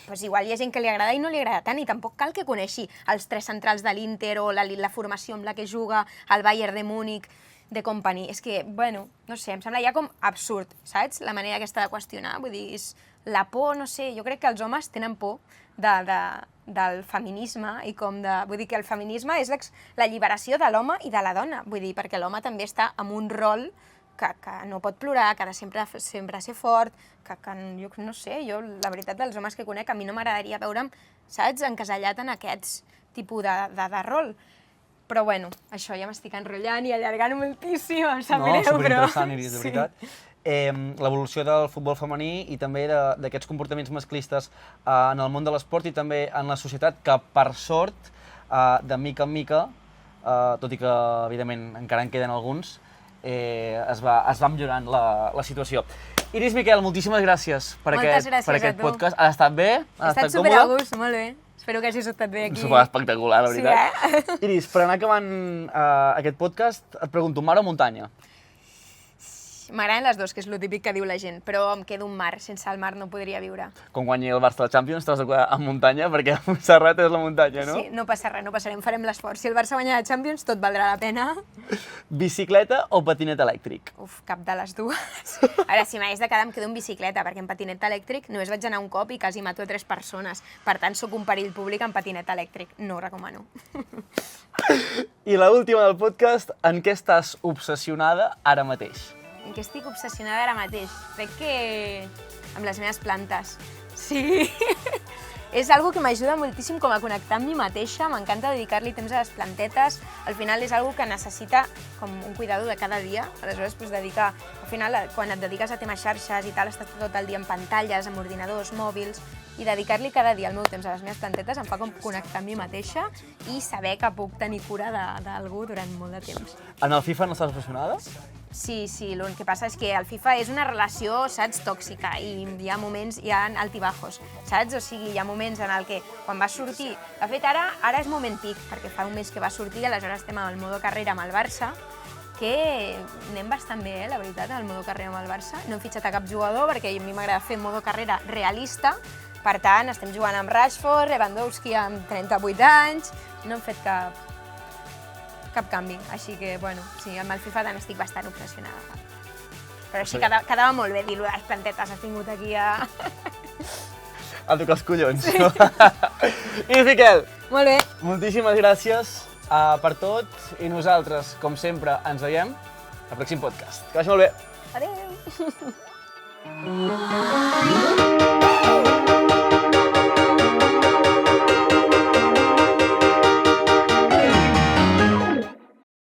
Doncs igual hi ha gent que li agrada i no li agrada tant, i tampoc cal que coneixi els 3 centrals de l'Inter o la formació amb la que juga, el Bayern de Múnich, de company. És que, bueno, no sé, em sembla ja com absurd, saps? La manera aquesta de qüestionar, vull dir, és la por, no sé, jo crec que els homes tenen por del feminisme i com de... Vull dir que el feminisme és l'alliberació de l'home i de la dona, vull dir, perquè l'home també està en un rol que no pot plorar, que ha de sempre ser fort, que jo no sé, jo la veritat dels homes que conec a mi no m'agradaria veure'm, saps, encasellat en aquest tipus de rol. Però bueno, això ja m'estic enrotllant i allargant moltíssim, em sap greu, però... Superinteressant, Iris, de veritat. L'evolució del futbol femení i també d'aquests comportaments masclistes en el món de l'esport i també en la societat, que per sort, de mica en mica, tot i que evidentment encara en queden alguns, es va millorant la situació. Iris Miquel, moltíssimes gràcies per aquest podcast. Ha estat bé? Ha estat super a gust, molt bé. Espero que hagis estat bé aquí. Super espectacular, la veritat. Sí, Iris, per anar acabant aquest podcast, et pregunto, mar o muntanya? M'agraden les dues, que és lo típic que diu la gent, però em quedo un mar, sense el mar no podria viure. Com guanyi el Barça la Champions, t'has de quedar en muntanya, perquè Montserrat és la muntanya, no? Sí, no passa res, no passarem, farem l'esforç. Si el Barça guanya la Champions, tot valdrà la pena. Bicicleta o patinet elèctric? Uf, cap de les dues. Ara, si m'hagués de quedar, em quedo en bicicleta, perquè en patinet elèctric només vaig anar un cop i quasi mato a 3 persones. Per tant, sóc un perill públic en patinet elèctric. No ho recomano. I l'última del podcast, en què estàs obsessionada ara mateix? En què estic obsessionada ara mateix? Crec que amb les meves plantes. Sí. És algo que m'ajuda moltíssim com a connectar amb mi mateixa, m'encanta dedicar-li temps a les plantetes, al final és algo que necessita com un cuidado de cada dia, aleshores al final quan et dediques a temes xarxes i tal, estàs tot el dia en pantalles, amb ordinadors, mòbils, i dedicar-li cada dia el meu temps a les meves plantetes em fa com connectar amb mi mateixa i saber que puc tenir cura d'algú durant molt de temps. En el FIFA no estàs obsessionada? Sí, l'únic que passa és que el FIFA és una relació, saps, tòxica, i hi ha moments, hi ha altibajos, saps? O sigui, hi ha moments en el que quan va sortir... De fet, ara és moment pic, perquè fa un mes que va sortir, aleshores estem al modo carrera amb el Barça, que anem bastant bé, la veritat, al modo carrera amb el Barça. No hem fitxat a cap jugador, perquè a mi m'agrada fer modo carrera realista, per tant, estem jugant amb Rashford, Lewandowski amb 38 anys, no hem fet cap canvi, així que, bueno, sí, amb el FIFA també estic bastant obsessionada. Però sí, quedava molt bé dir-ho de les plantetes, has tingut aquí a... A tocar els collons. Sí. I Miquel, Molt bé. moltíssimes gràcies per tot i nosaltres, com sempre, ens veiem al pròxim podcast. Que vagi molt bé. Adéu.